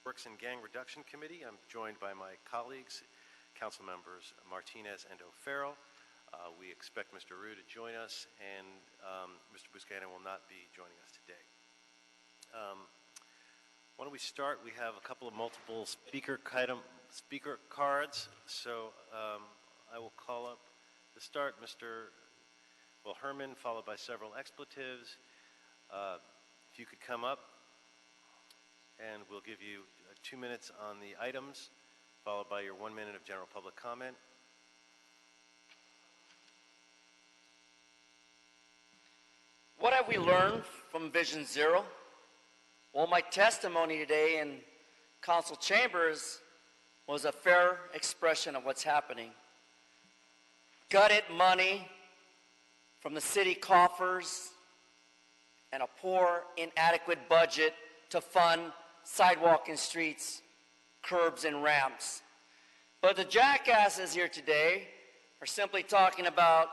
Works and Gang Reduction Committee. I'm joined by my colleagues, Council Members Martinez and O'Farrell. We expect Mr. Ryu to join us, and Mr. Buscaino will not be joining us today. Why don't we start? We have a couple of multiple speaker cards, so I will call up to start Mr. Herman, followed by several expletives. If you could come up, and we'll give you 2 minutes on the items, followed by your 1 minute of general public comment. What have we learned from Vision Zero? Well, my testimony today in council chambers was a fair expression of what's happening. Gutted money from the city coffers and a poor, inadequate budget to fund sidewalk and streets, curbs and ramps. But the jackasses here today are simply talking about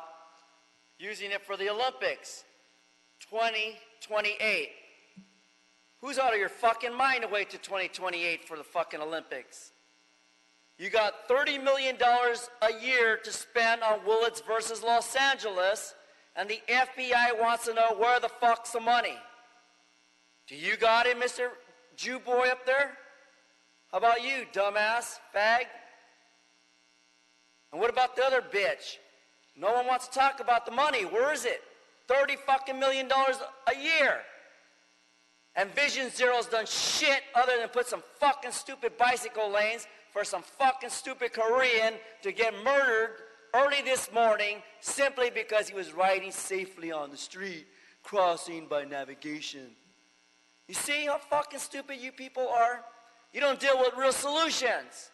using it for the Olympics, 2028. Who's out of your fucking mind to wait to 2028 for the fucking Olympics? You got $30 million a year to spend on Willits versus Los Angeles, and the FBI wants to know where the fuck's the money. Do you got it, Mr. Jew boy up there? How about you, dumbass, fag? And what about the other bitch? No one wants to talk about the money. Where is it? $30 fucking million a year. And Vision Zero's done shit other than put some fucking stupid bicycle lanes for some fucking stupid Korean to get murdered early this morning simply because he was riding safely on the street, crossing by navigation. You see how fucking stupid you people are? You don't deal with real solutions.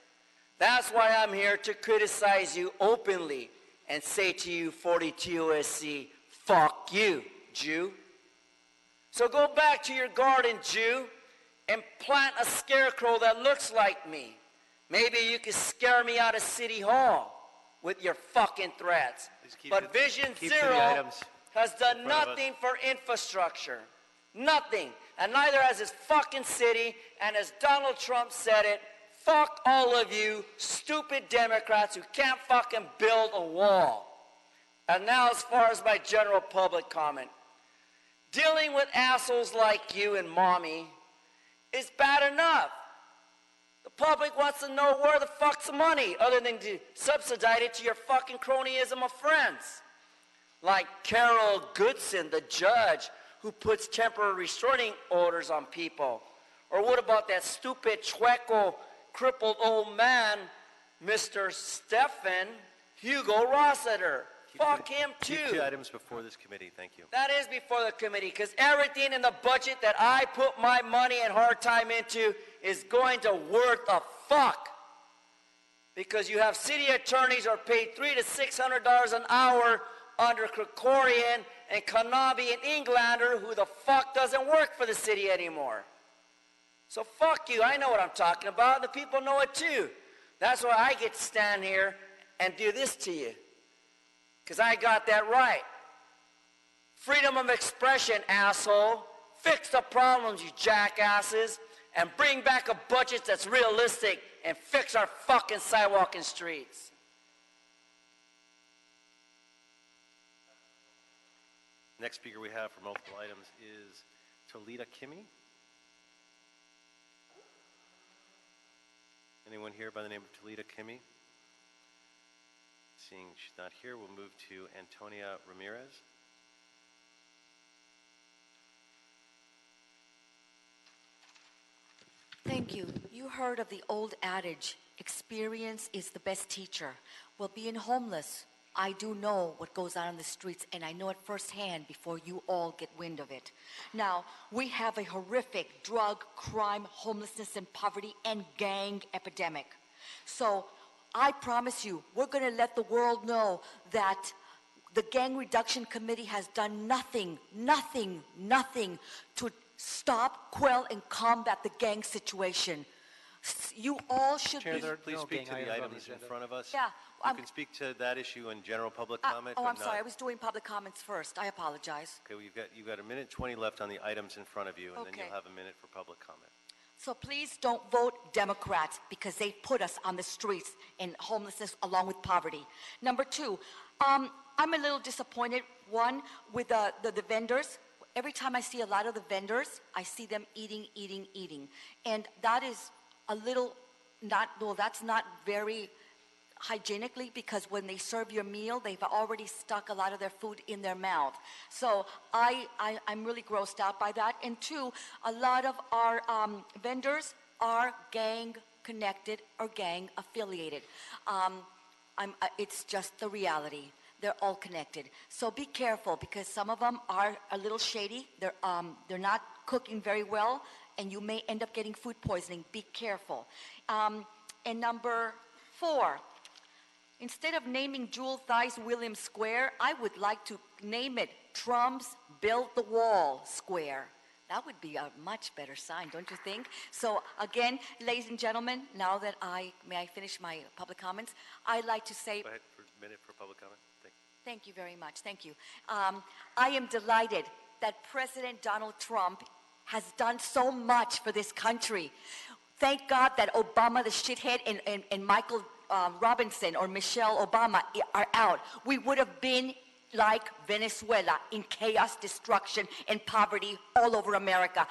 That's why I'm here to criticize you openly and say to you, 42 USC, fuck you, Jew. So go back to your garden, Jew, and plant a scarecrow that looks like me. Maybe you could scare me out of City Hall with your fucking threats. But Vision Zero has done nothing for infrastructure. Nothing. And neither has his fucking city, and as Donald Trump said it, fuck all of you stupid Democrats who can't fucking build a wall. And now as far as my general public comment, dealing with assholes like you and mommy is bad enough. The public wants to know where the fuck's the money other than to subsidize it to your fucking cronyism of friends. Like Carol Goodson, the judge, who puts temporary restraining orders on people. Or what about that stupid, chueco, crippled old man, Mr. Stephen Hugo Rossiter? Fuck him too. Keep 2 items before this committee, thank you. That is before the committee, because everything in the budget that I put my money and hard time into is going to worth a fuck. Because you have city attorneys who are paid $300 to $600 an hour under Krikorian and Kanabi and Englander, who the fuck doesn't work for the city anymore. So fuck you, I know what I'm talking about. The people know it too. That's why I get to stand here and do this to you. Because I got that right. Freedom of expression, asshole. Fix the problems, you jackasses, and bring back a budget that's realistic and fix our fucking sidewalk and streets. Next speaker we have for multiple items is Tolita Kimmy. Anyone here by the name of Tolita Kimmy? Seeing she's not here, we'll move to Antonia Ramirez. Thank you. You heard of the old adage, experience is the best teacher. Well, being homeless, I do know what goes on in the streets, and I know it firsthand before you all get wind of it. Now, we have a horrific drug, crime, homelessness, and poverty and gang epidemic. So I promise you, we're going to let the world know that the Gang Reduction Committee has done nothing to stop, quell, and combat the gang situation. You all should be... Please speak to the items in front of us. Yeah. You can speak to that issue in general public comment. I'm sorry. I was doing public comments first. I apologize. Okay, well, you've got 1 minute 20 left on the items in front of you, and then Okay. you'll have a minute for public comment. So please don't vote Democrats because they put us on the streets in homelessness along with poverty. Number two, I'm a little disappointed, one, with the vendors. Every time I see a lot of the vendors, I see them eating. And that is a little that's not very hygienically, because when they serve your meal, they've already stuck a lot of their food in their mouth. So I'm really grossed out by that. And two, a lot of our vendors gang connected or gang affiliated. It's just the reality. They're all connected. So be careful, because some of them are a little shady. They're not cooking very well, and you may end up getting food poisoning. Be careful. And number 4, instead of naming Jewel Thies Williams Square, I would like to name it Trump's Build the Wall Square. That would be a much better sign, don't you think? So again, ladies and gentlemen, now that may I finish my public comments? I'd like to say... Go ahead for a minute for public comment. Thank you very much. Thank you. I am delighted that President Donald Trump has done so much for this country. Thank God that Obama, the shithead, and Michael Robinson or Michelle Obama are out. We would have been like Venezuela in chaos, destruction, and poverty all over America.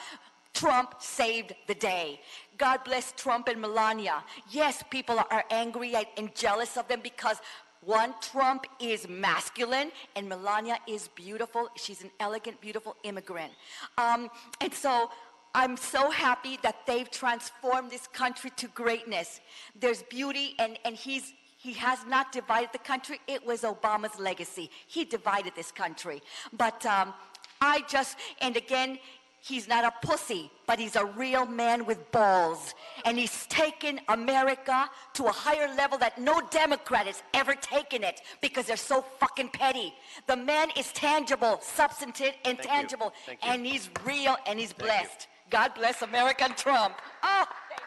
Trump saved the day. God bless Trump and Melania. Yes, people are angry and jealous of them because, one, Trump is masculine and Melania is beautiful. She's an elegant, beautiful immigrant. And so I'm so happy that they've transformed this country to greatness. There's beauty, and he has not divided the country. It was Obama's legacy. He divided this country. But and again, he's not a pussy, but he's a real man with balls. And he's taken America to a higher level that no Democrat has ever taken it, because they're so fucking petty. The man is tangible, substantive, and tangible. Thank you. And he's real, and he's blessed. God bless America and Trump. Oh, thank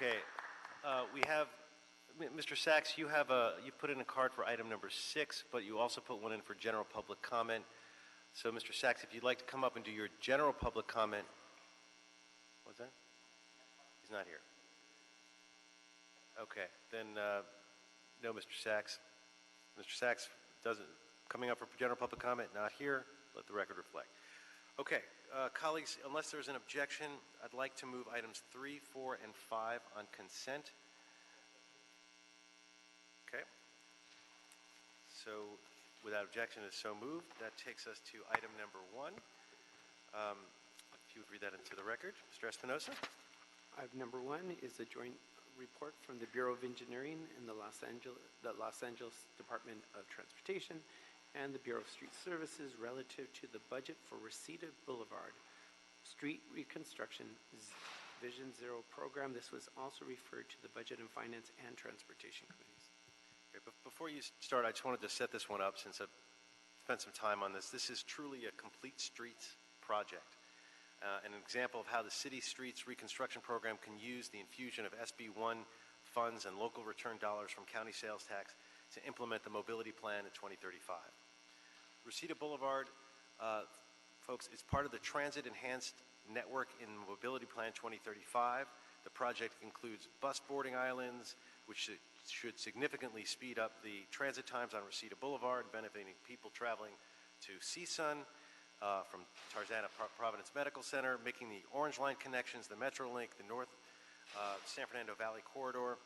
you. Okay, we have, Mr. Sachs, you put in a card for item number 6, but you also put one in for general public comment. So, Mr. Sachs, if you'd like to come up and do your general public comment. What's that? He's not here. Okay, then no, Mr. Sachs. Mr. Sachs coming up for general public comment, not here. Let the record reflect. Okay, colleagues, unless there's an objection, I'd like to move items 3, 4, and 5 on consent. Okay. So, without objection, is so moved. That takes us to item number 1. If you would read that into the record. Mr. Espinosa. Item number 1 is a joint report from the Bureau of Engineering and the Los Angeles Department of Transportation and the Bureau of Street Services relative to the budget for Reseda Boulevard Street Reconstruction Vision Zero program. This was also referred to the Budget and Finance and Transportation Committees. Okay, but before you start, I just wanted to set this one up since I've spent some time on this. This is truly a complete streets project. An example of how the city streets reconstruction program can use the infusion of SB 1 funds and local return dollars from county sales tax to implement the mobility plan in 2035. Reseda Boulevard, folks, is part of the Transit Enhanced Network in Mobility Plan 2035. The project includes bus boarding islands, which should significantly speed up the transit times on Reseda Boulevard, benefiting people traveling to CSUN from Tarzana Providence Medical Center, making the Orange Line connections, the Metrolink, the North San Fernando Valley Corridor.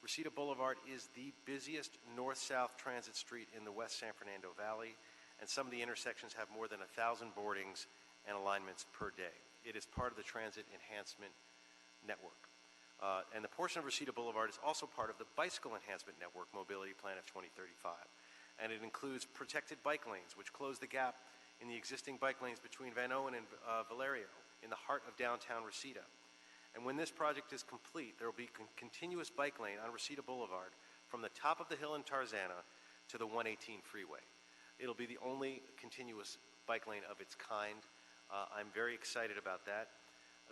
Reseda Boulevard is the busiest north-south transit street in the West San Fernando Valley, and some of the intersections have more than 1,000 boardings and alignments per day. It is part of the Transit Enhancement Network. And the portion of Reseda Boulevard is also part of the Bicycle Enhancement Network Mobility Plan of 2035. And it includes protected bike lanes, which close the gap in the existing bike lanes between Van Owen and Valerio in the heart of downtown Reseda. And when this project is complete, there will be a continuous bike lane on Reseda Boulevard from the top of the hill in Tarzana to the 118 freeway. It'll be the only continuous bike lane of its kind. I'm very excited about that.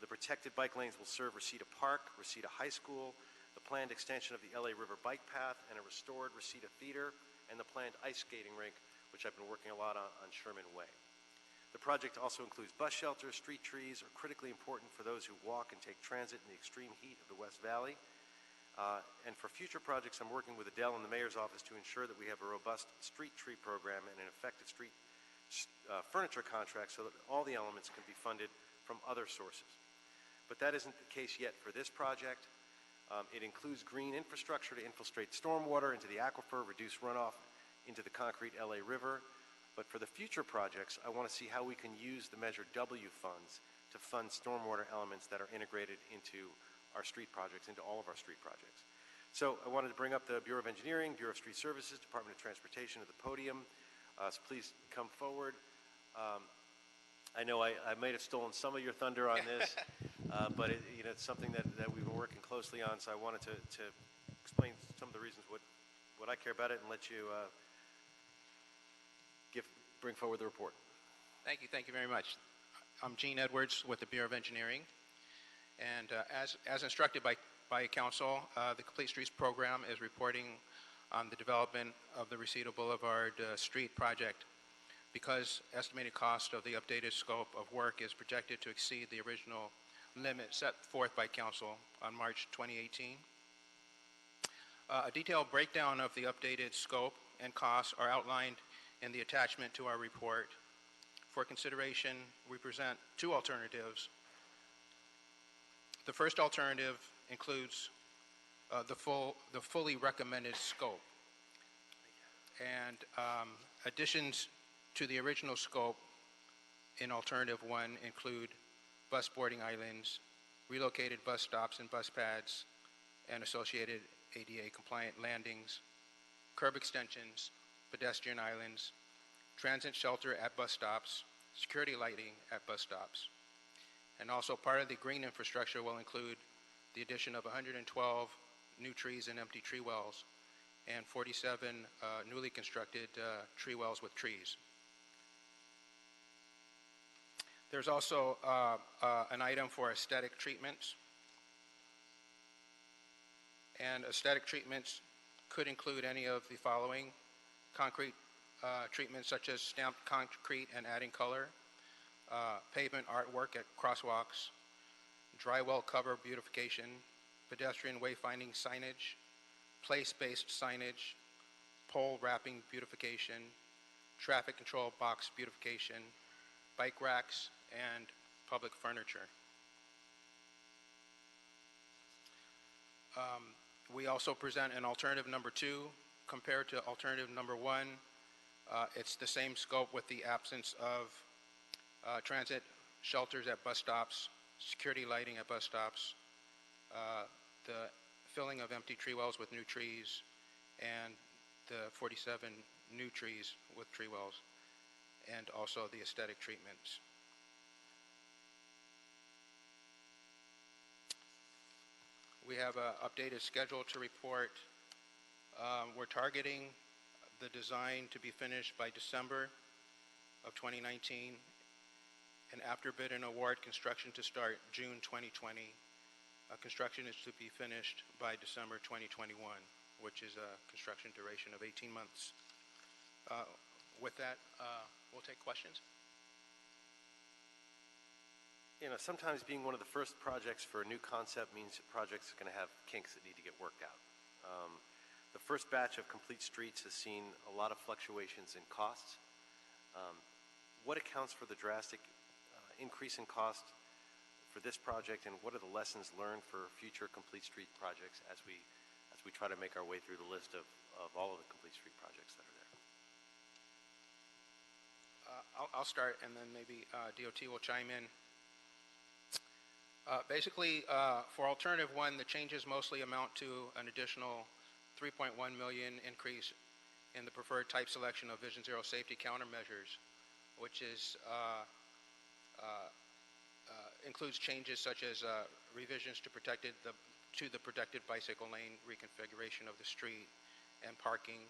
The protected bike lanes will serve Reseda Park, Reseda High School, the planned extension of the LA River Bike Path, and a restored Reseda Theater, and the planned ice skating rink, which I've been working a lot on Sherman Way. The project also includes bus shelters. Street trees are critically important for those who walk and take transit in the extreme heat of the West Valley. And for future projects, I'm working with Adele and the Mayor's office to ensure that we have a robust street tree program and an effective street furniture contract so that all the elements can be funded from other sources. But that isn't the case yet for this project. It includes green infrastructure to infiltrate stormwater into the aquifer, reduce runoff into the concrete LA River. But for the future projects, I want to see how we can use the Measure W funds to fund stormwater elements that are integrated into our street projects, into all of our street projects. So I wanted to bring up the Bureau of Engineering, Bureau of Street Services, Department of Transportation at the podium. So please come forward. I know I might have stolen some of your thunder on this, but it's something that we've been working closely on, so I wanted to explain some of the reasons what I care about it and let you bring forward the report. Thank you very much. I'm Gene Edwards with the Bureau of Engineering, and as instructed by Council, the Complete Streets Program is reporting on the development of the Reseda Boulevard Street project. Because estimated cost of the updated scope of work is projected to exceed the original limit set forth by Council on March 2018. A detailed breakdown of the updated scope and costs are outlined in the attachment to our report. For consideration, we present two alternatives. The first alternative includes the fully recommended scope, and additions to the original scope in Alternative 1 include bus boarding islands, relocated bus stops and bus pads, and associated ADA-compliant landings, curb extensions, pedestrian islands, transit shelter at bus stops, security lighting at bus stops. And also part of the green infrastructure will include the addition of 112 new trees and empty tree wells and 47 newly constructed tree wells with trees. There's also an item for aesthetic treatments. And aesthetic treatments could include any of the following: concrete treatments such as stamped concrete and adding color, pavement artwork at crosswalks, dry well cover beautification, pedestrian wayfinding signage, place-based signage, pole wrapping beautification, traffic control box beautification, bike racks, and public furniture. We also present an alternative number 2 compared to alternative number 1. It's the same scope with the absence of transit shelters at bus stops, security lighting at bus stops, the filling of empty tree wells with new trees, and the 47 new trees with tree wells, and also the aesthetic treatments. We have an updated schedule to report. We're targeting the design to be finished by December of 2019, and after bid and award, construction to start June 2020. Construction is to be finished by December 2021, which is a construction duration of 18 months. With that, we'll take questions. Sometimes being one of the first projects for a new concept means the project's going to have kinks that need to get worked out. The first batch of Complete Streets has seen a lot of fluctuations in costs. What accounts for the drastic increase in cost for this project, and what are the lessons learned for future Complete Street projects as we try to make our way through the list of all of the Complete Street projects that are there? I'll start, and then maybe DOT will chime in. Basically, for Alternative 1, the changes mostly amount to an additional $3.1 million increase in the preferred type selection of Vision Zero safety countermeasures, which is includes changes such as revisions to the protected bicycle lane reconfiguration of the street and parking,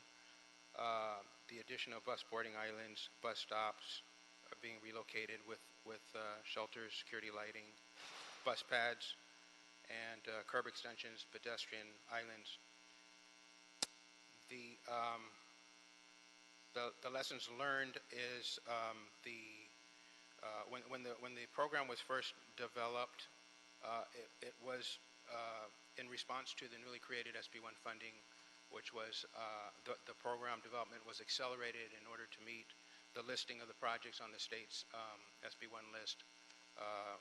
the addition of bus boarding islands, bus stops are being relocated with shelters, security lighting, bus pads, and curb extensions, pedestrian islands. The lessons learned is the When the program was first developed, it was in response to the newly created SB1 funding, which was the program development was accelerated in order to meet the listing of the projects on the state's SB1 list,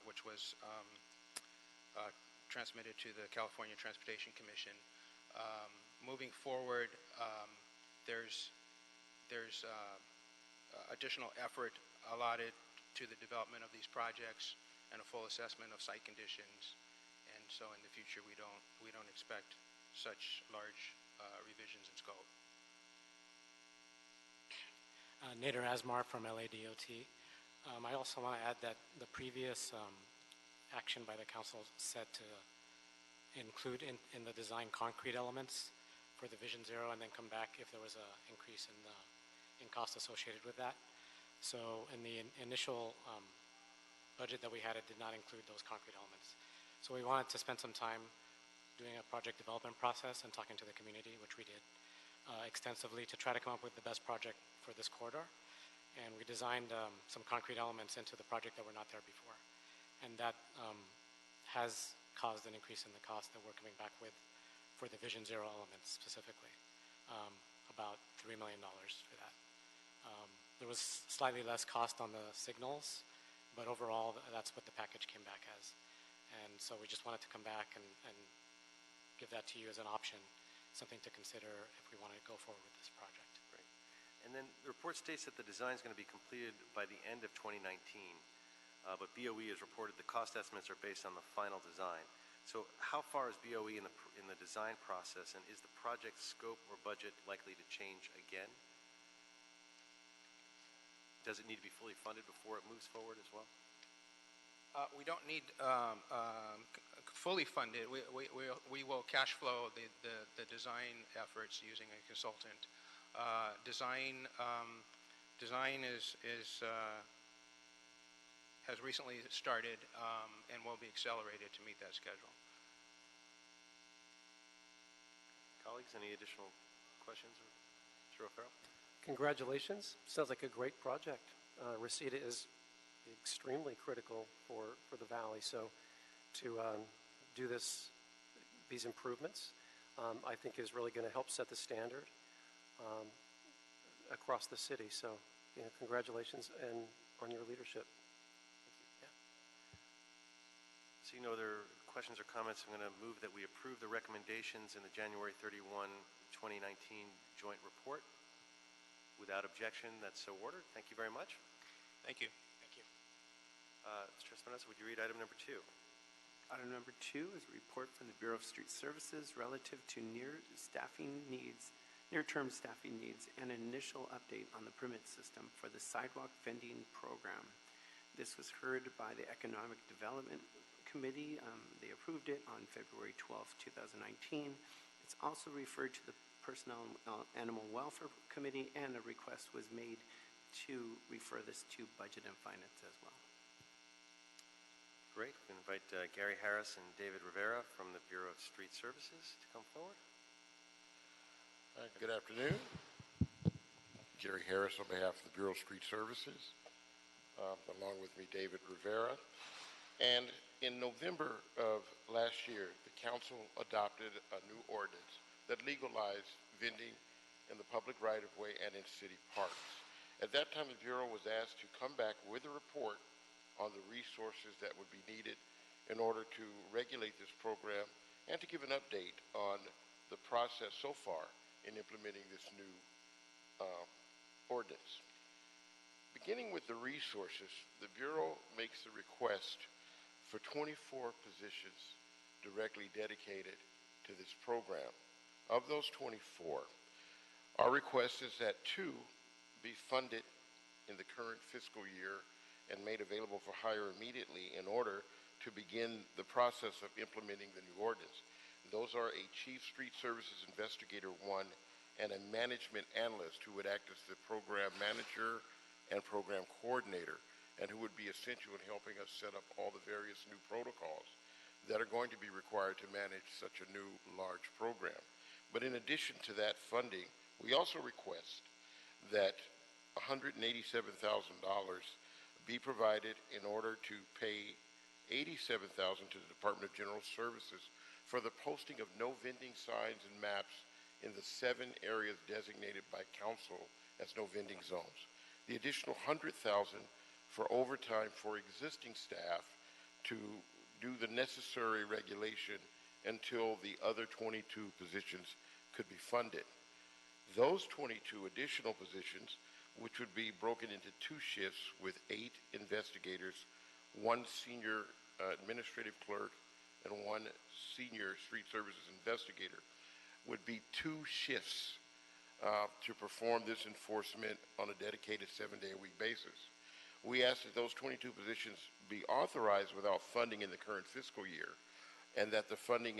which was transmitted to the California Transportation Commission. Moving forward, there's additional effort allotted to the development of these projects and a full assessment of site conditions. And so in the future, we don't expect such large revisions in scope. Nader Asmar from LADOT. I also want to add that the previous action by the council said to include in the design concrete elements for the Vision Zero and then come back if there was an increase in cost associated with that. So in the initial budget that we had, it did not include those concrete elements. So we wanted to spend some time doing a project development process and talking to the community, which we did extensively to try to come up with the best project for this corridor. And we designed some concrete elements into the project that were not there before. And that has caused an increase in the cost that we're coming back with for the Vision Zero elements specifically, about $3 million for that. There was slightly less cost on the signals, but overall, that's what the package came back as. And so we just wanted to come back and give that to you as an option, something to consider if we want to go forward with this project. Great. And then the report states that the design is going to be completed by the end of 2019, but BOE has reported the cost estimates are based on the final design. So how far is BOE in the design process, and is the project scope or budget likely to change again? Does it need to be fully funded before it moves forward as well? We don't need fully funded. We will cash flow the design efforts using a consultant. Design has recently started and will be accelerated to meet that schedule. Colleagues, any additional questions? Mr. O'Farrell? Congratulations. Sounds like a great project. Reseda is extremely critical for the valley. So to do these improvements, I think is really going to help set the standard across the city. So, congratulations and on your leadership. Yeah. Seeing no other questions or comments, I'm going to move that we approve the recommendations in the January 31, 2019 joint report. Without objection, that's so ordered. Thank you very much. Thank you. Thank you. Mr. Espinosa, would you read item number 2? Item number 2 is a report from the Bureau of Street Services relative to near-term staffing needs, and an initial update on the permit system for the sidewalk vending program. This was heard by the Economic Development Committee. They approved it on February 12, 2019. It's also referred to the Personnel and Animal Welfare Committee, and a request was made to refer this to Budget and Finance as well. Great. We invite Gary Harris and David Rivera from the Bureau of Street Services to come forward. Good afternoon. Gary Harris on behalf of the Bureau of Street Services, along with me, David Rivera. And in November of last year, the council adopted a new ordinance that legalized vending in the public right-of-way and in city parks. At that time, the Bureau was asked to come back with a report on the resources that would be needed in order to regulate this program and to give an update on the process so far in implementing this new ordinance. Beginning with the resources, the Bureau makes the request for 24 positions directly dedicated to this program. Of those 24, our request is that 2 be funded in the current fiscal year and made available for hire immediately in order to begin the process of implementing the new ordinance. Those are a Chief Street Services Investigator 1 and a management analyst who would act as the program manager and program coordinator, and who would be essential in helping us set up all the various new protocols that are going to be required to manage such a new large program. But in addition to that funding, we also request that $187,000 be provided in order to pay $87,000 to the Department of General Services for the posting of no vending signs and maps in the 7 areas designated by council as no vending zones. The additional $100,000 for overtime for existing staff to do the necessary regulation until the other 22 positions could be funded. Those 22 additional positions, which would be broken into 2 shifts with 8 investigators, 1 senior administrative clerk, and 1 senior street services investigator, would be 2 shifts to perform this enforcement on a dedicated 7-day-a-week basis. We ask that those 22 positions be authorized without funding in the current fiscal year, and that the funding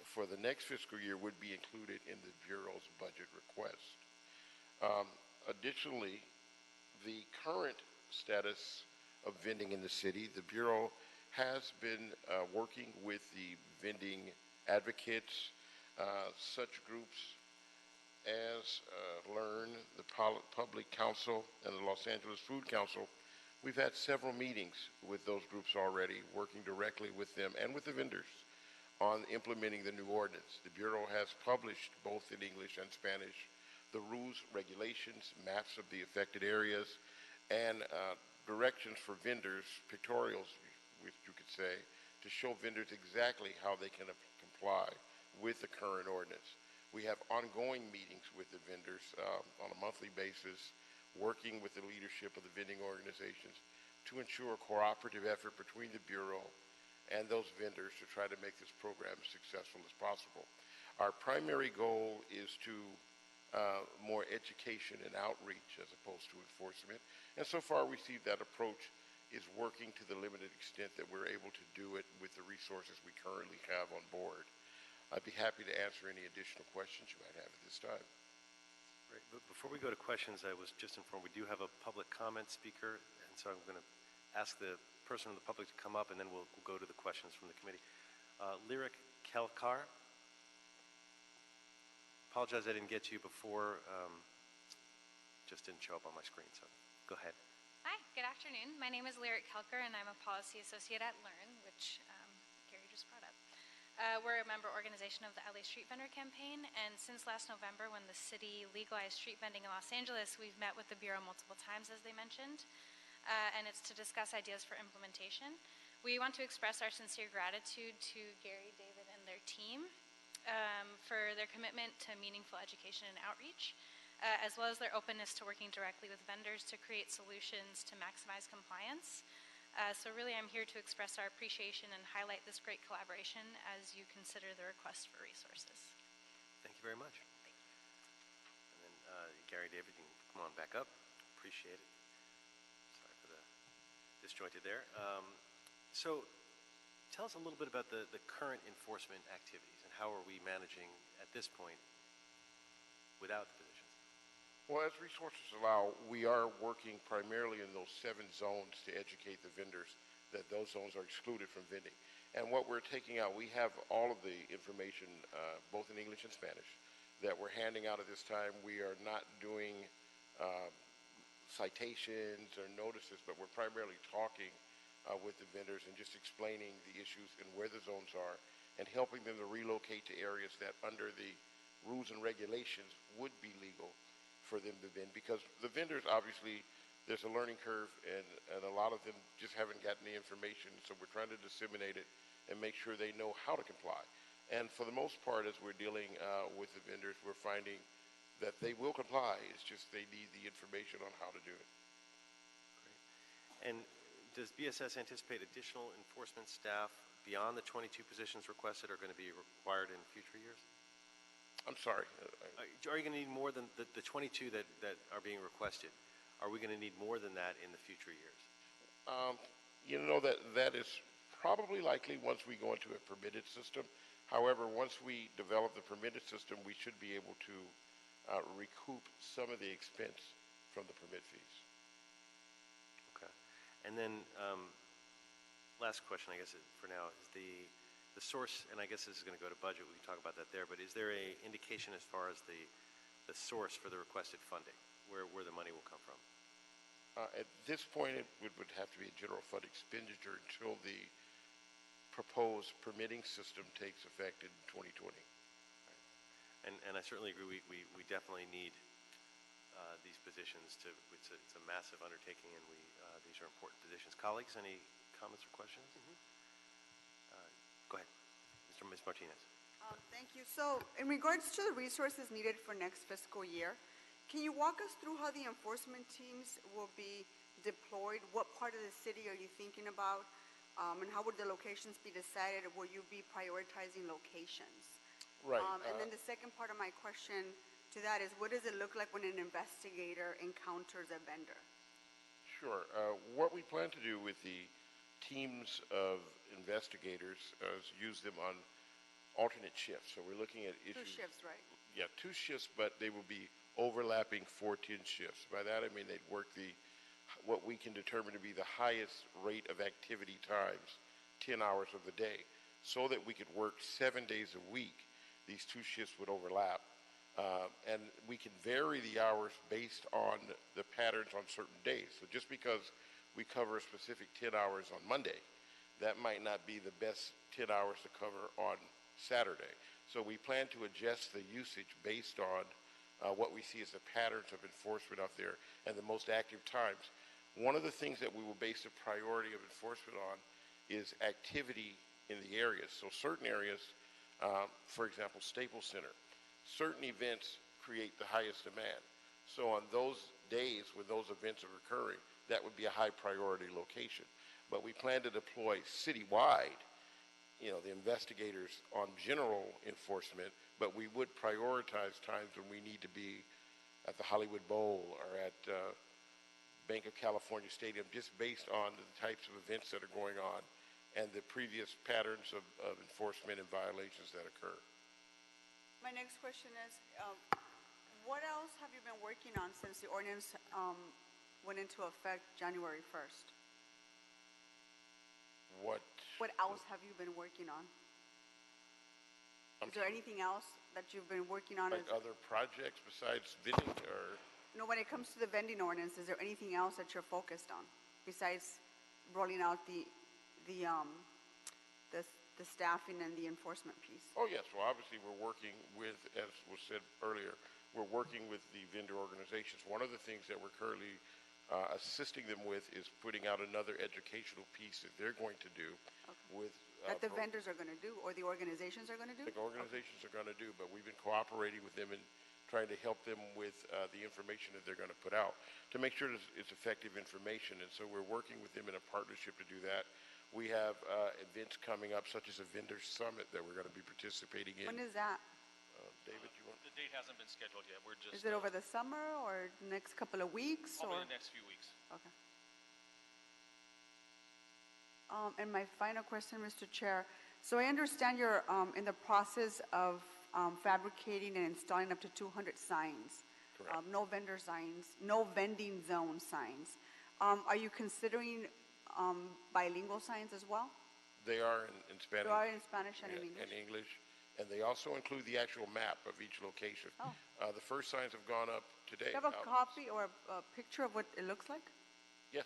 for the next fiscal year would be included in the Bureau's budget request. Additionally, the current status of vending in the city, the Bureau has been working with the vending advocates, such groups as LEARN, the Public Council, and the Los Angeles Food Council. We've had several meetings with those groups already, working directly with them and with the vendors on implementing the new ordinance. The Bureau has published, both in English and Spanish, the rules, regulations, maps of the affected areas, and directions for vendors, pictorials, which you could say, to show vendors exactly how they can comply with the current ordinance. We have ongoing meetings with the vendors on a monthly basis, working with the leadership of the vending organizations to ensure a cooperative effort between the Bureau and those vendors to try to make this program as successful as possible. Our primary goal is to more education and outreach as opposed to enforcement. And so far we see that approach is working to the limited extent that we're able to do it with the resources we currently have on board. I'd be happy to answer any additional questions you might have at this time. Great. But before we go to questions, I was just informed we do have a public comment speaker, and so I'm going to ask the person in the public to come up, and then we'll go to the questions from the committee. Lyric Kelkar. Apologize I didn't get to you before. Just didn't show up on my screen, so go ahead. Hi, good afternoon. My name is Lyric Kelker, and I'm a policy associate at LEARN, which Gary just brought up. We're a member organization of the LA Street Vendor Campaign, and since last November, when the city legalized street vending in Los Angeles, we've met with the Bureau multiple times, as they mentioned, and it's to discuss ideas for implementation. We want to express our sincere gratitude to Gary, David, and their team for their commitment to meaningful education and outreach, as well as their openness to working directly with vendors to create solutions to maximize compliance. So really, I'm here to express our appreciation and highlight this great collaboration as you consider the request for resources. Thank you very much. And then Gary, David, you can come on back up. Appreciate it. Sorry for the disjointed there. So tell us a little bit about the current enforcement activities and how are we managing at this point without the positions? Well, as resources allow, we are working primarily in those 7 zones to educate the vendors that those zones are excluded from vending. And what we're taking out, we have all of the information, both in English and Spanish, that we're handing out at this time. We are not doing citations or notices, but we're primarily talking with the vendors and just explaining the issues and where the zones are and helping them to relocate to areas that under the rules and regulations would be legal for them to vend, because the vendors, obviously, there's a learning curve, and a lot of them just haven't gotten the information, so we're trying to disseminate it and make sure they know how to comply. And for the most part, as we're dealing with the vendors, we're finding that they will comply. It's just they need the information on how to do it. Great. And does BSS anticipate additional enforcement staff beyond the 22 positions requested are going to be required in future years? I'm sorry. Are you going to need more than the 22 that are being requested? Are we going to need more than that in the future years? You know, that is probably likely once we go into a permitted system. However, once we develop the permitted system, we should be able to recoup some of the expense from the permit fees. Okay. And then last question, I guess, for now, is the source, and I guess this is going to go to budget, we can talk about that there, but is there a indication as far as the source for the requested funding, where the money will come from? At this point, it would have to be a general fund expenditure until the proposed permitting system takes effect in 2020. And I certainly agree, we definitely need these positions to, it's a massive undertaking, and these are important positions. Colleagues, any comments or questions? Go ahead, Ms. Martinez. Thank you. So in regards to the resources needed for next fiscal year, can you walk us through how the enforcement teams will be deployed? What part of the city are you thinking about? And how would the locations be decided? Will you be prioritizing locations? Right. And then the second part of my question to that is, what does it look like when an investigator encounters a vendor? Sure. What we plan to do with the teams of investigators is use them on alternate shifts. So we're looking at issues. 2 shifts, right? Yeah, 2 shifts, but they will be overlapping 14 shifts. By that I mean they'd work what we can determine to be the highest rate of activity times, 10 hours of the day, so that we could work 7 days a week. These 2 shifts would overlap. And we can vary the hours based on the patterns on certain days. So just because we cover a specific 10 hours on Monday, that might not be the best 10 hours to cover on Saturday. So we plan to adjust the usage based on what we see as the patterns of enforcement out there and the most active times. One of the things that we will base the priority of enforcement on is activity in the areas. So certain areas, for example, Staples Center, certain events create the highest demand. So on those days when those events are occurring, that would be a high priority location. But we plan to deploy citywide, the investigators on general enforcement, but we would prioritize times when we need to be at the Hollywood Bowl or at Bank of California Stadium, just based on the types of events that are going on and the previous patterns of enforcement and violations that occur. My next question is, what else have you been working on since the ordinance went into effect January 1st? What else have you been working on? Is there anything else that you've been working on? Like other projects besides vending, or? No, when it comes to the vending ordinance, is there anything else that you're focused on besides rolling out the staffing and the enforcement piece? Oh, yes. Well, obviously, we're working with, as was said earlier, we're working with the vendor organizations. One of the things that we're currently assisting them with is putting out another educational piece that they're going to do with... that the vendors are going to do, or the organizations are going to do? The organizations are going to do, but we've been cooperating with them and trying to help them with the information that they're going to put out to make sure it's effective information. And so we're working with them in a partnership to do that. We have events coming up, such as a vendor summit that we're going to be participating in. When is that? David, you want? The date hasn't been scheduled yet. We're just. Is it over the summer or the next couple of weeks? Probably or? the next few weeks. Okay. And my final question, Mr. Chair. So I understand you're in the process of fabricating and installing up to 200 signs. Correct. No vendor signs, no vending zone signs. Are you considering bilingual signs as well? They are in Spanish. They are in Spanish and in English? And English. And they also include the actual map of each location. Oh. The first signs have gone up today. Do you have a copy or a picture of what it looks like? Yes.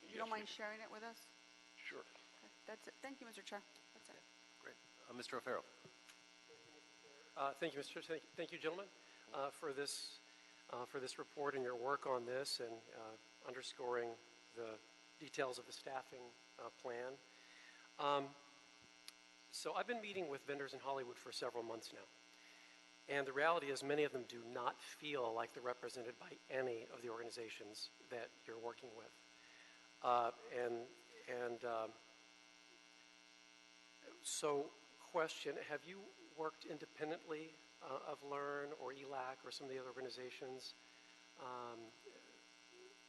You don't mind sharing it with us? Sure. Okay, that's it. Thank you, Mr. Chair. That's it. Great. Mr. O'Farrell. Thank you, Mr. Chair. Thank you, gentlemen, for this report and your work on this and underscoring the details of the staffing plan. So I've been meeting with vendors in Hollywood for several months now. And the reality is many of them do not feel like they're represented by any of the organizations that you're working with. So question, have you worked independently of LEARN or ELAC or some of the other organizations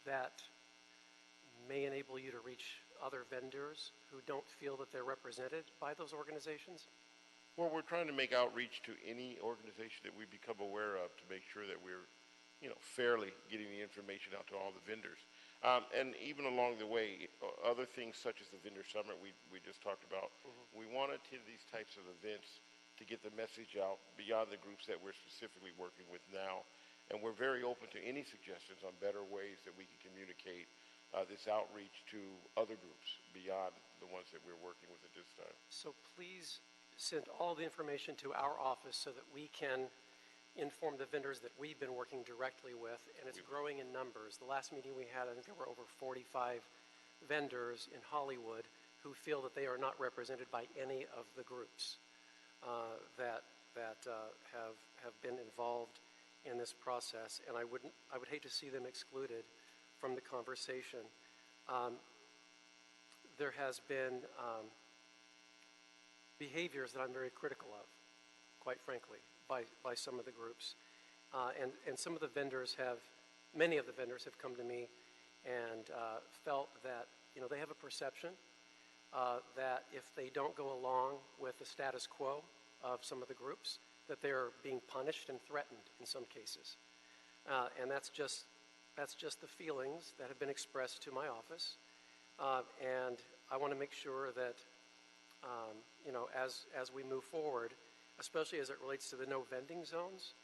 that may enable you to reach other vendors who don't feel that they're represented by those organizations? Well, we're trying to make outreach to any organization that we become aware of to make sure that we're, fairly getting the information out to all the vendors. And even along the way, other things such as the vendor summit we just talked about, we want to attend these types of events to get the message out beyond the groups that we're specifically working with now. And we're very open to any suggestions on better ways that we can communicate this outreach to other groups beyond the ones that we're working with at this time. So please send all the information to our office so that we can inform the vendors that we've been working directly with, and it's growing in numbers. The last meeting we had, I think there were over 45 vendors in Hollywood who feel that they are not represented by any of the groups that have been involved in this process, and I would hate to see them excluded from the conversation. There has been behaviors that I'm very critical of, quite frankly, by some of the groups. And some of the vendors many of the vendors have come to me and felt that, they have a perception that if they don't go along with the status quo of some of the groups, that they're being punished and threatened in some cases. And that's just the feelings that have been expressed to my office. And I want to make sure that, as we move forward, especially as it relates to the no vending zones,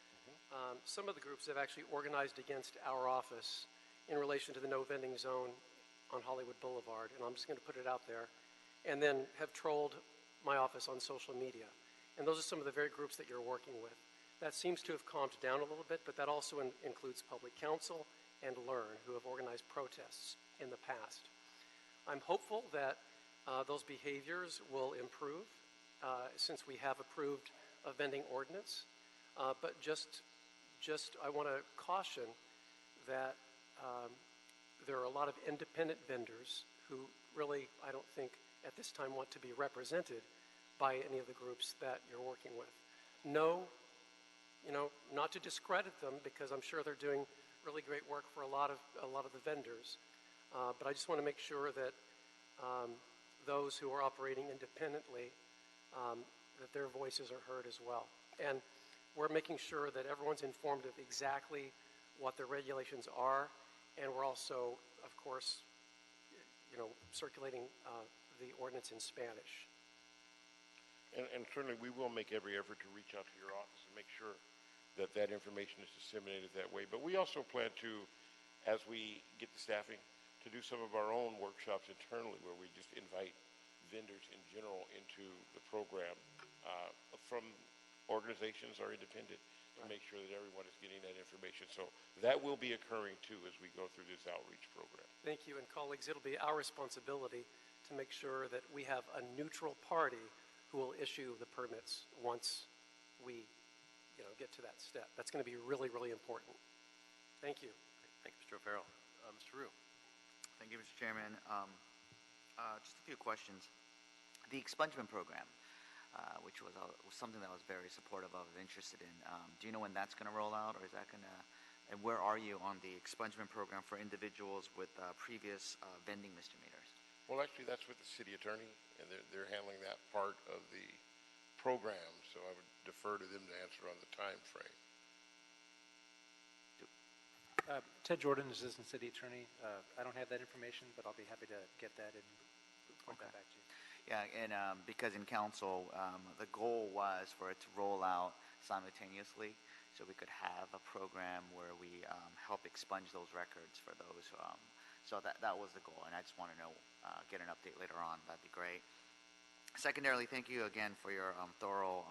some of the groups have actually organized against our office in relation to the no vending zone on Hollywood Boulevard. And I'm just going to put it out there. And then have trolled my office on social media. And those are some of the very groups that you're working with. That seems to have calmed down a little bit, but that also includes Public Counsel and Learn, who have organized protests in the past. I'm hopeful that those behaviors will improve since we have approved a vending ordinance. But just I want to caution that there are a lot of independent vendors who really, I don't think, at this time want to be represented by any of the groups that you're working with. No, not to discredit them, because I'm sure they're doing really great work for a lot of the vendors. But I just want to make sure that those who are operating independently, that their voices are heard as well. And we're making sure that everyone's informed of exactly what the regulations are, and we're also, of course, circulating the ordinance in Spanish. And certainly we will make every effort to reach out to your office and make sure that information is disseminated that way. But we also plan to, as we get the staffing, to do some of our own workshops internally where we just invite vendors in general into the program from organizations or independent to make sure that everyone is getting that information. So that will be occurring too as we go through this outreach program. Thank you, and colleagues, it'll be our responsibility to make sure that we have a neutral party who will issue the permits once we get to that step. That's going to be really, really important. Thank you. Thank you, Mr. O'Farrell. Mr. Rue. Thank you, Mr. Chairman. Just a few questions. The expungement program, which was something that I was very supportive of and interested in, do you know when that's going to roll out, or is that going to, and where are you on the expungement program for individuals with previous vending misdemeanors? Well, actually, that's with the city attorney, and they're handling that part of the program, so I would defer to them to answer on the time frame. Ted Jordan, Assistant City Attorney. I don't have that information, but I'll be happy to get that and report that back to you. Yeah, and because in council, the goal was for it to roll out simultaneously, so we could have a program where we help expunge those records for those. So that was the goal, and I just want to know, get an update later on. That'd be great. Secondarily, thank you again for your thorough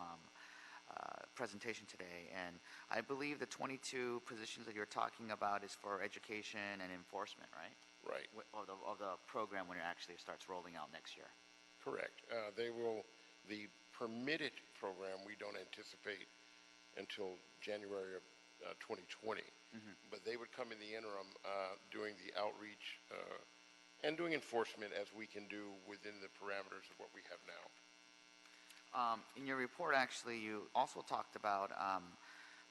presentation today. And I believe the 22 positions that you're talking about is for education and enforcement, right? Right. Of the program when it actually starts rolling out next year. Correct. The permitted program, we don't anticipate until January of 2020. But they would come in the interim doing the outreach and doing enforcement as we can do within the parameters of what we have now. In your report, actually, you also talked about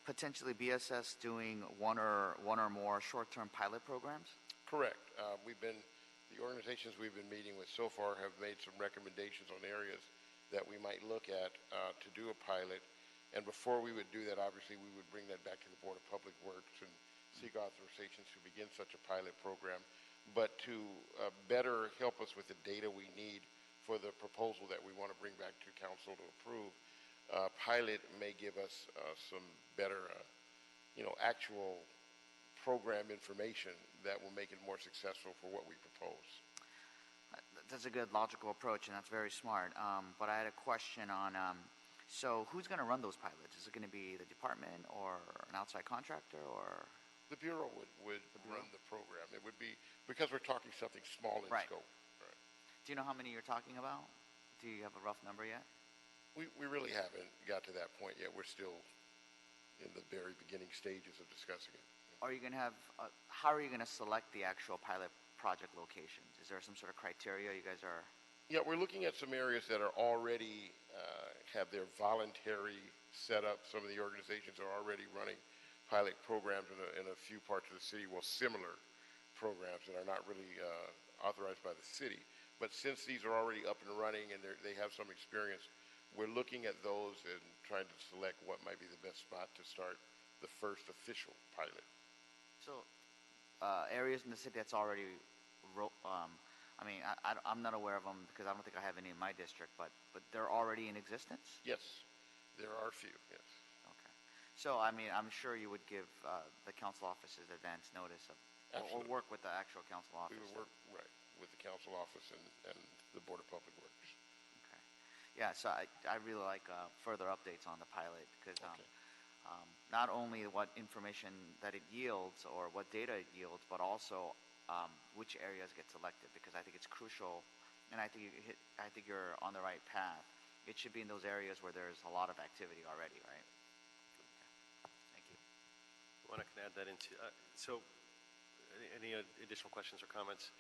potentially BSS doing one or more short-term pilot programs? Correct. The organizations we've been meeting with so far have made some recommendations on areas that we might look at to do a pilot. And before we would do that, obviously, we would bring that back to the Board of Public Works and seek authorizations to begin such a pilot program. But to better help us with the data we need for the proposal that we want to bring back to council to approve, pilot may give us some better actual program information that will make it more successful for what we propose. That's a good logical approach, and that's very smart. But I had a question on, so who's going to run those pilots? Is it going to be the department or an outside contractor, or? The Bureau would run the program. It would be, because we're talking something small in Right. scope. Right. Do you know how many you're talking about? Do you have a rough number yet? We really haven't got to that point yet. We're still in the very beginning stages of discussing it. Are you going to have, how are you going to select the actual pilot project locations? Is there some sort of criteria you guys are? Yeah, we're looking at some areas that are already have their voluntary setup. Some of the organizations are already running pilot programs in a few parts of the city, well, similar programs that are not really authorized by the city. But since these are already up and running and they have some experience, we're looking at those and trying to select what might be the best spot to start the first official pilot. So, areas in the city that's already, I'm not aware of them because I don't think I have any in my district, but they're already in existence? Yes, there are a few, yes. Okay. So, I'm sure you would give the council offices advance notice of, or work with the actual council office. We would work, right, with the council office and the Board of Public Works. Okay. Yeah, so I really like further updates on the pilot because not only what information that it yields or what data it yields, but also which areas get selected, because I think it's crucial, and I think you're on the right path. It should be in those areas where there's a lot of activity already, right? Okay. Thank you. I can add that into, any additional questions or comments?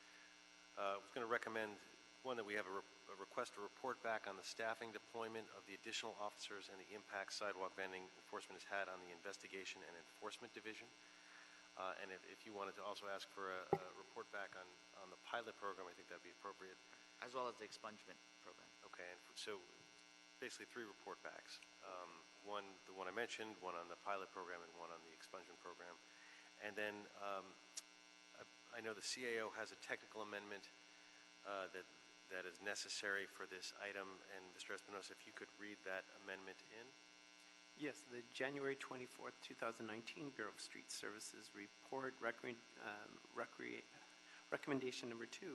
I was going to recommend, one, that we have a request to report back on the staffing deployment of the additional officers and the impact sidewalk bending enforcement has had on the investigation and enforcement division. And if you wanted to also ask for a report back on the pilot program, I think that'd be appropriate. As well as the expungement program. Okay, and so basically 3 report backs. One, the one I mentioned, one on the pilot program, and one on the expungement program. And then I know the CAO has a technical amendment that is necessary for this item, and Mr. Espinosa, if you could read that amendment in. Yes, the January 24th, 2019 Bureau of Street Services report recommendation number 2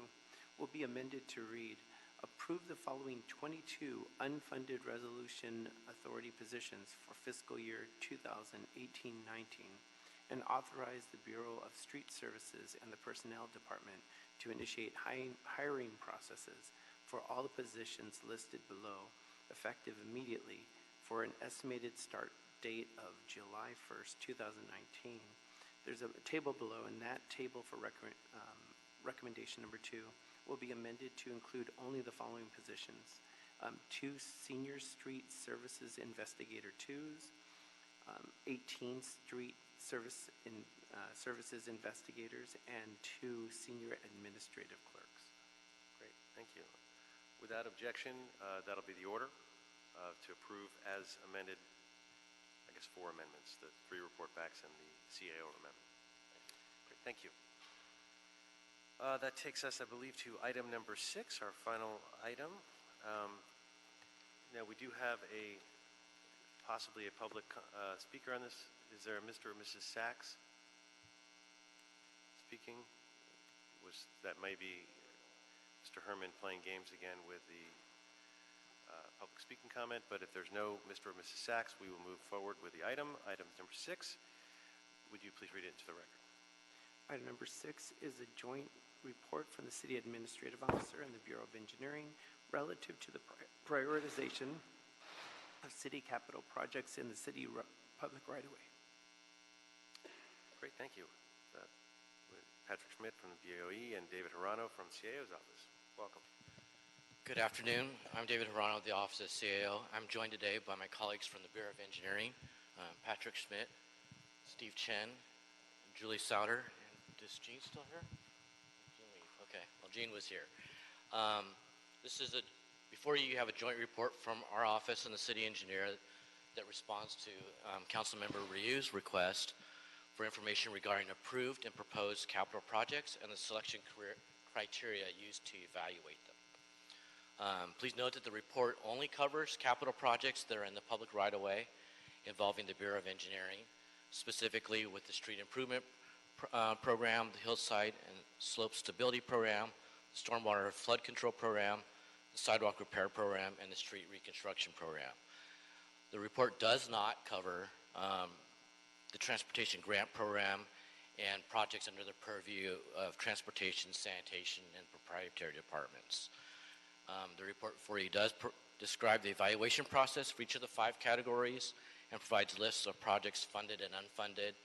will be amended to read, approve the following 22 unfunded resolution authority positions for fiscal year 2018-19 and authorize the Bureau of Street Services and the Personnel Department to initiate hiring processes for all the positions listed below, effective immediately, for an estimated start date of July 1st, 2019. There's a table below, and that table for recommendation number 2 will be amended to include only the following positions: 2 Senior Street Services Investigator 2s, 18 Street Services Investigators, and 2 Senior Administrative Clerks. Great, thank you. Without objection, that'll be the order. To approve as amended, I guess 4 amendments, the 3 report backs and the CAO amendment. Great, thank you. That takes us, I believe, to item number 6, our final item. Now, we do have possibly a public speaker on this. Is there a Mr. or Mrs. Sachs speaking? That may be Mr. Herman playing games again with the public speaking comment, but if there's no Mr. or Mrs. Sachs, we will move forward with the item. Item number 6. Would you please read it into the record? Item number 6 is a joint report from the City Administrative Officer and the Bureau of Engineering relative to the prioritization of city capital projects in the city public right-of-way. Great, thank you. Patrick Schmidt from the BAOE and David Hirano from CAO's office. Welcome. Good afternoon. I'm David Hirano of the Office of CAO. I'm joined today by my colleagues from the Bureau of Engineering, Patrick Schmidt, Steve Chen, Julie Sauter. And is Jean still here? Okay, well, Jean was here. Before you have a joint report from our office and the city engineer that responds to Councilmember Ryu's request for information regarding approved and proposed capital projects and the selection criteria used to evaluate them. Please note that the report only covers capital projects that are in the public right-of-way involving the Bureau of Engineering. specifically with the street improvement program, the hillside and slope stability program, the stormwater flood control program, the sidewalk repair program, and the street reconstruction program. The report does not cover the transportation grant program and projects under the purview of transportation, sanitation, and proprietary departments. The report for you does describe the evaluation process for each of the 5 categories and provides lists of projects funded and unfunded,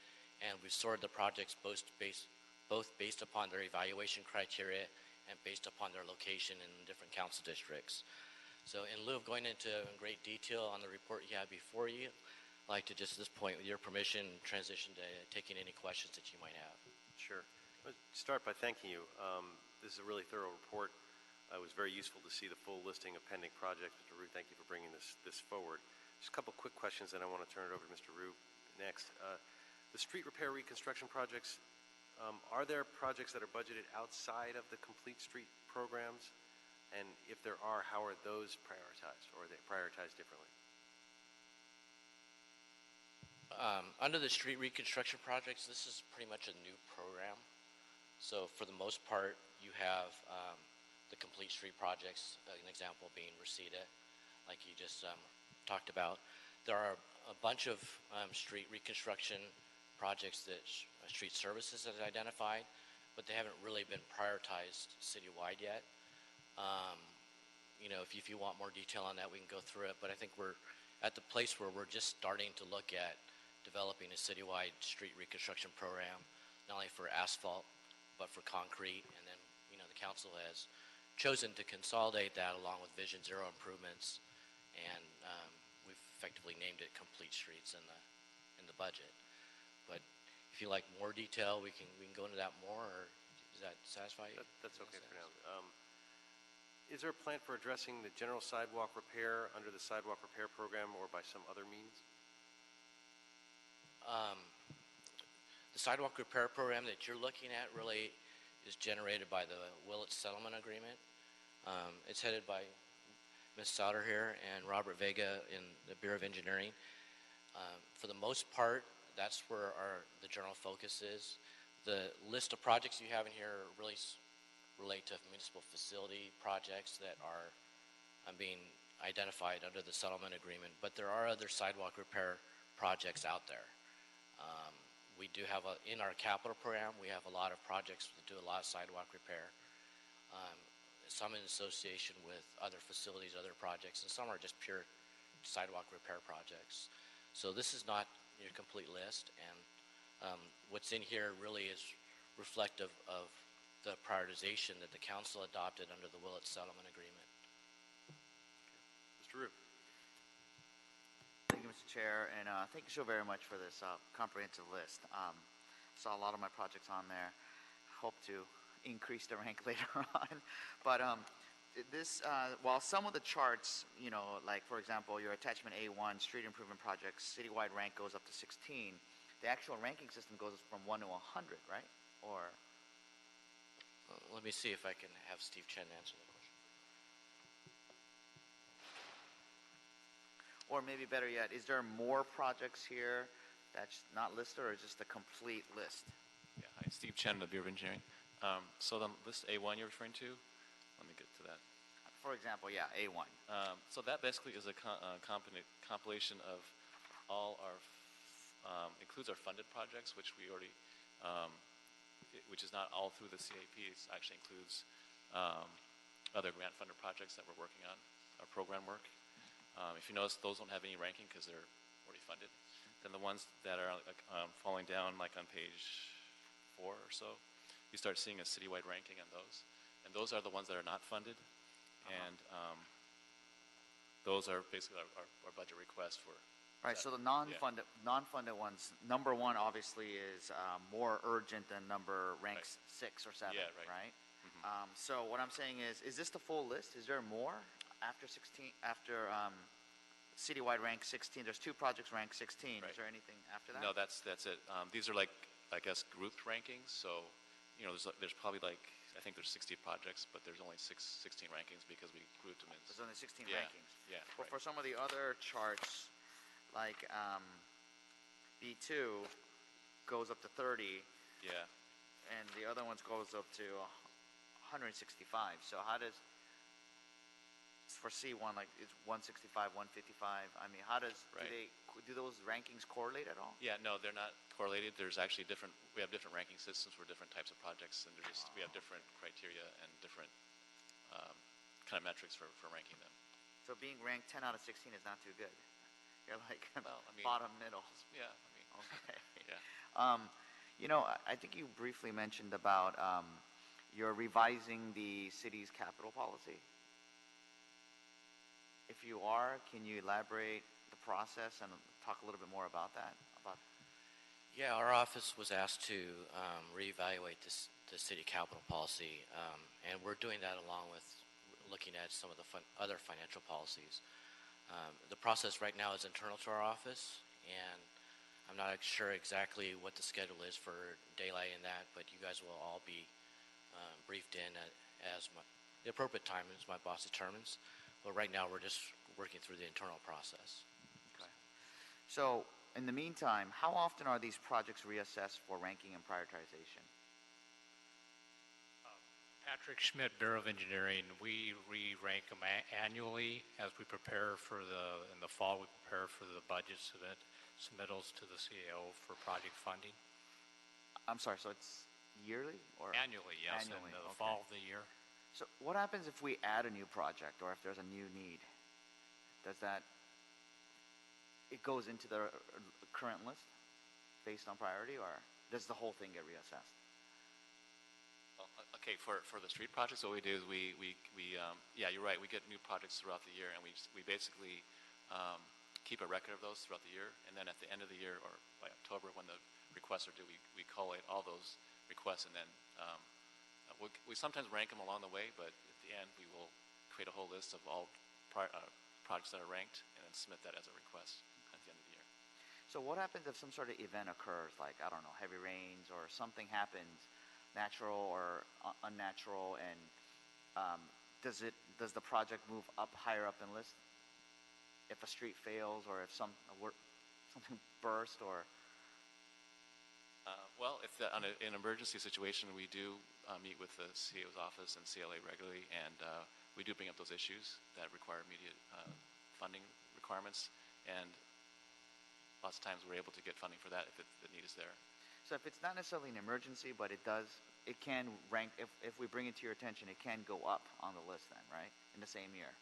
and we've sorted the projects both based upon their evaluation criteria and based upon their location in different council districts. So in lieu of going into great detail on the report you have before you, I'd like to just at this point, with your permission, transition to taking any questions that you might have. Sure. Let's start by thanking you. This is a really thorough report. It was very useful to see the full listing of pending projects. Mr. Rue, thank you for bringing this forward. Just a couple quick questions, and I want to turn it over to Mr. Rue next. The street repair reconstruction projects, are there projects that are budgeted outside of the Complete Street programs? And if there are, how are those prioritized, or are they prioritized differently? Under the street reconstruction projects, this is pretty much a new program. So for the most part, you have the Complete Street projects, an example being Reseda, like you just talked about. There are a bunch of street reconstruction projects that Street Services has identified, but they haven't really been prioritized citywide yet. You know, if you want more detail on that, we can go through it, but I think we're at the place where we're just starting to look at developing a citywide street reconstruction program, not only for asphalt, but for concrete. And then, you know, the council has chosen to consolidate that along with Vision Zero improvements, and we've effectively named it Complete Streets in the budget. But if you like more detail, we can go into that more, or does that satisfy you? That's okay for now. Is there a plan for addressing the general sidewalk repair under the sidewalk repair program or by some other means? The sidewalk repair program that you're looking at really is generated by the Willits Settlement Agreement. It's headed by Ms. Sauter here and Robert Vega in the Bureau of Engineering. For the most part, that's where the general focus is. The list of projects you have in here really relate to municipal facility projects that are being identified under the settlement agreement, but there are other sidewalk repair projects out there. We do have, in our capital program, we have a lot of projects that do a lot of sidewalk repair. Some in association with other facilities, other projects, and some are just pure sidewalk repair projects. So this is not your complete list, and what's in here really is reflective of the prioritization that the council adopted under the Willits Settlement Agreement. Mr. Rue. Thank you, Mr. Chair, and thank you so very much for this comprehensive list. Saw a lot of my projects on there. Hope to increase the rank later on. But while some of the charts, you know, like for example, your attachment A1, street improvement projects, citywide rank goes up to 16, the actual ranking system goes from 1 to 100, right? Or... Let me see if I can have Steve Chen answer the question. Or maybe better yet, is there more projects here that's not listed, or is this the complete list? Yeah, hi, Steve Chen, the Bureau of Engineering. So the list A1 you're referring to, let me get to that. For example, yeah, A1. So that basically is a compilation of all our, includes our funded projects, which we already, which is not all through the CAP. It actually includes other grant-funded projects that we're working on, our program work. If you notice, those don't have any ranking because they're already funded. Then the ones that are falling down, like on page 4 or so, you start seeing a citywide ranking on those. And those are the ones that are not funded. And those are basically our budget request for. Right, so the non-funded ones, number 1 obviously is more urgent than number ranks 6 or 7, yeah, right? Mm-hmm. So what I'm saying is this the full list? Is there more after 16? After citywide rank 16, there's 2 projects ranked 16. Right. Is there anything after that? No, that's it. These are like, I guess, grouped rankings. So, you know, there's probably like, I think there's 60 projects, but there's only 16 rankings because we grouped them in. There's only 16 yeah, rankings. Yeah. But right. For some of the other charts, like B2 goes up to 30, Yeah. and the other ones goes up to 165. So how does, for C1, like, it's 165, 155? I mean, how does, Right. do those rankings correlate at all? Yeah, no, they're not correlated. There's actually we have different ranking systems for different types of projects, and we have different criteria and different kind of metrics for ranking them. So being ranked 10 out of 16 is not too good. You're like Well, I mean, bottom middle. Yeah, I mean, Okay. yeah. You know, I think you briefly mentioned about you're revising the city's capital policy. If you are, can you elaborate the process and talk a little bit more about that? Yeah, our office was asked to reevaluate the city capital policy, and we're doing that along with looking at some of the other financial policies. The process right now is internal to our office, and I'm not sure exactly what the schedule is for daylight and that, but you guys will all be briefed in as the appropriate time as my boss determines. But right now, we're just working through the internal process. Okay. So, in the meantime, how often are these projects reassessed for ranking and prioritization? Patrick Schmidt, Bureau of Engineering. We re-rank them annually as we prepare for in the fall, we prepare for the budget submittals to the CAO for project funding. I'm sorry, so it's yearly or? Annually, yes, Annually, in the okay. fall of the year. So what happens if we add a new project or if there's a new need? Does that, it goes into the current list based on priority, or does the whole thing get reassessed? Well, okay, for the street projects, what we do is yeah, you're right. We get new projects throughout the year, and we basically keep a record of those throughout the year. And then at the end of the year, or by October, when the requests are due, we collate all those requests, and then we sometimes rank them along the way. But at the end, we will create a whole list of all projects that are ranked, and then submit that as a request at the end of the year. So what happens if some sort of event occurs, like, I don't know, heavy rains or something happens, natural or unnatural, and does the project move up higher up in list? If a street fails, or if something burst, or? Well, if in an emergency situation, we do meet with the CAO's office and CLA regularly, and we do bring up those issues that require immediate funding requirements, and lots of times we're able to get funding for that if the need is there. So if it's not necessarily an emergency, but it can rank, if we bring it to your attention, it can go up on the list then, right? In the same year?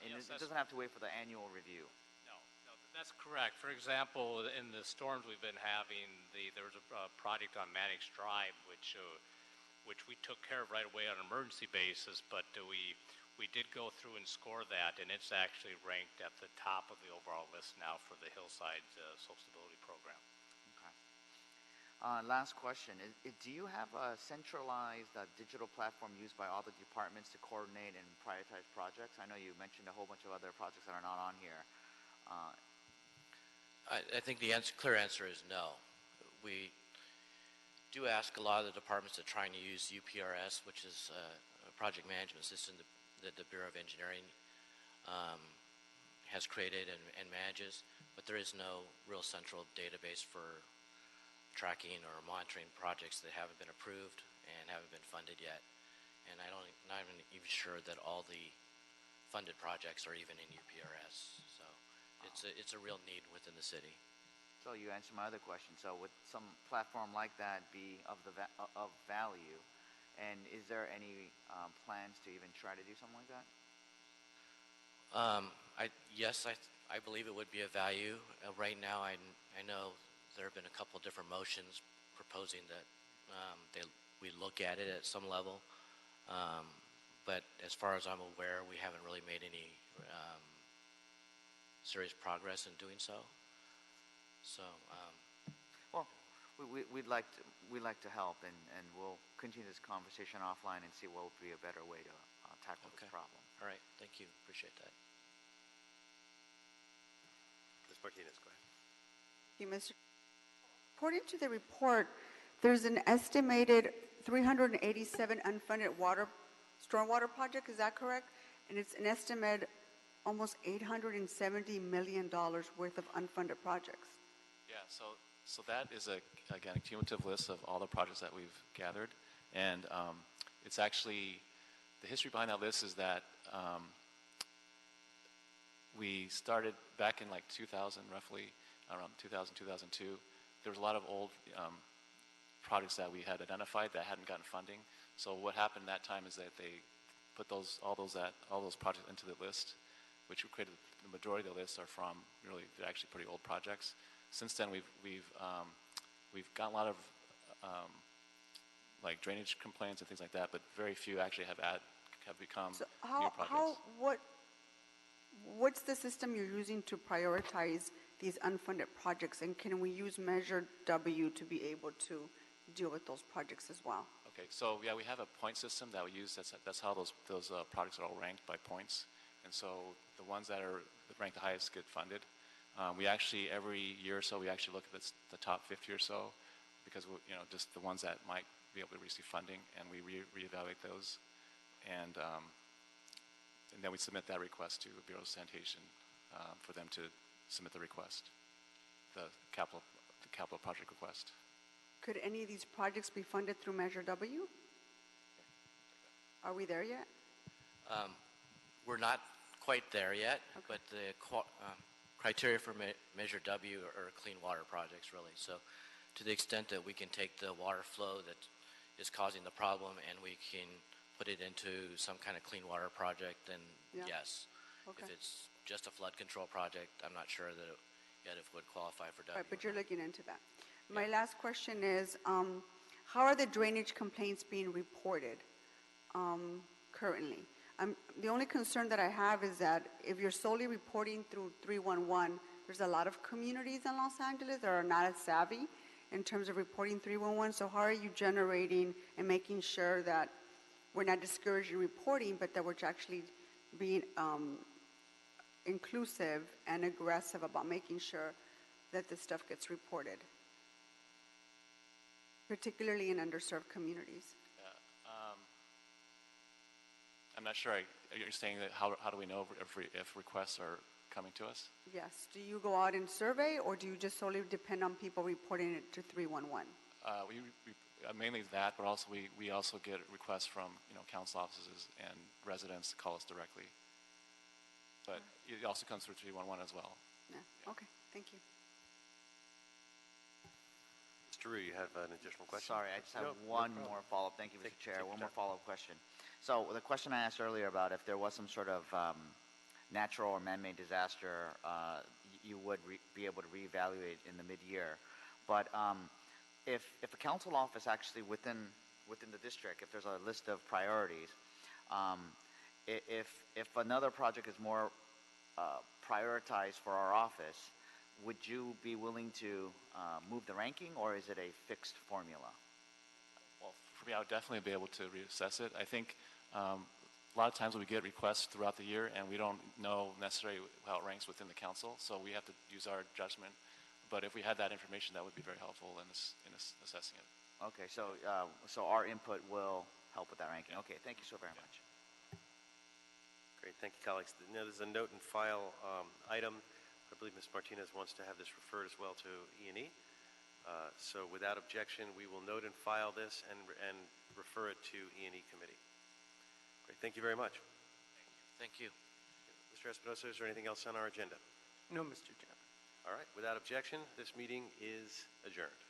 Yes, it doesn't have to wait for the annual review. No, that's correct. For example, in the storms we've been having, there was a project on Mannix Drive, which we took care of right away on an emergency basis, but we did go through and score that, and it's actually ranked at the top of the overall list now for the Hillside Slope Stability Program. Last question. Do you have a centralized digital platform used by all the departments to coordinate and prioritize projects? I know you mentioned a whole bunch of other projects that are not on here. I think the clear answer is no. We do ask a lot of the departments to try and use UPRS, which is a project management system that the Bureau of Engineering has created and manages, but there is no real central database for tracking or monitoring projects that haven't been approved and haven't been funded yet. And I'm not even sure that all the funded projects are even in UPRS. So it's a real need within the city. So you answered my other question. So would some platform like that be of value? And is there any plans to even try to do something like that? Yes, I believe it would be of value. Right now, I know there have been a couple of different motions proposing that we look at it at some level. But as far as I'm aware, we haven't really made any serious progress in doing so. So, well, we'd like to help, and we'll continue this conversation offline and see what would be a better way to tackle this problem. All right, thank you. Appreciate that. Ms. Martinez, go ahead. Thank you, Mr. According to the report, there's an estimated 387 unfunded stormwater project. Is that correct? And it's an estimate almost $870 million worth of unfunded projects. Yeah, so So that is, again, a cumulative list of all the projects that we've gathered. And it's actually, the history behind that list is that we started back in like 2000, roughly, around 2000, 2002. There was a lot of old projects that we had identified that hadn't gotten funding. So what happened that time is that they put all those projects into the list, which created the majority of the list are from really, they're actually pretty old projects. Since then, we've gotten a lot of like drainage complaints and things like that, but very few actually have become So new projects. what's the system you're using to prioritize these unfunded projects? And can we use Measure W to be able to deal with those projects as well? Okay, so yeah, we have a point system that we use. That's how those projects are all ranked by points. And so the ones that ranked the highest get funded. We actually, every year or so, we actually look at the top 50 or so, because just the ones that might be able to receive funding, and we reevaluate those. And then we submit that request to the Bureau of Sanitation for them to submit the request, the capital project request. Could any of these projects be funded through Measure W? Are we there yet? We're not quite there yet, but the criteria for Measure W are clean water projects, really. So to the extent that we can take the water flow that is causing the problem and we can put it into some kind of clean water project, then yes. Okay. If it's just a flood control project, I'm not sure that yet if it would qualify for W. Right, but you're looking into that. My last question is, how are the drainage complaints being reported currently? The only concern that I have is that if you're solely reporting through 311, there's a lot of communities in Los Angeles that are not as savvy in terms of reporting 311. So how are you generating and making sure that we're not discouraging reporting, but that we're actually being inclusive and aggressive about making sure that this stuff gets reported, particularly in underserved communities? I'm not sure. You're saying that how do we know if requests are coming to us? Yes. Do you go out and survey, or do you just solely depend on people reporting it to 311? Mainly that, but also we also get requests from council offices and residents call us directly. But it also comes through 311 as well. Yeah. Okay. Thank you. Mr. Rue, you have an additional question? Sorry, I just have one more follow-up. Thank you, Mr. Chair. One more follow-up question. So the question I asked earlier about if there was some sort of natural or man-made disaster, you would be able to reevaluate in the mid-year. But if a council office actually within the district, if there's a list of priorities, if another project is more prioritized for our office, would you be willing to move the ranking, or is it a fixed formula? Well, for me, I would definitely be able to reassess it. I think a lot of times we get requests throughout the year, and we don't know necessarily how it ranks within the council, so we have to use our judgment. But if we had that information, that would be very helpful in assessing it. Okay, so our input will help with that ranking. Okay, thank you so very much. Great, thank you, colleagues. Now, there's a note and file item. I believe Ms. Martinez wants to have this referred as well to E&E. So without objection, we will note and file this and refer it to E&E committee. Great, thank you very much. Thank you. Mr. Espinosa, is there anything else on our agenda? No, Mr. Chairman. All right, without objection, this meeting is adjourned.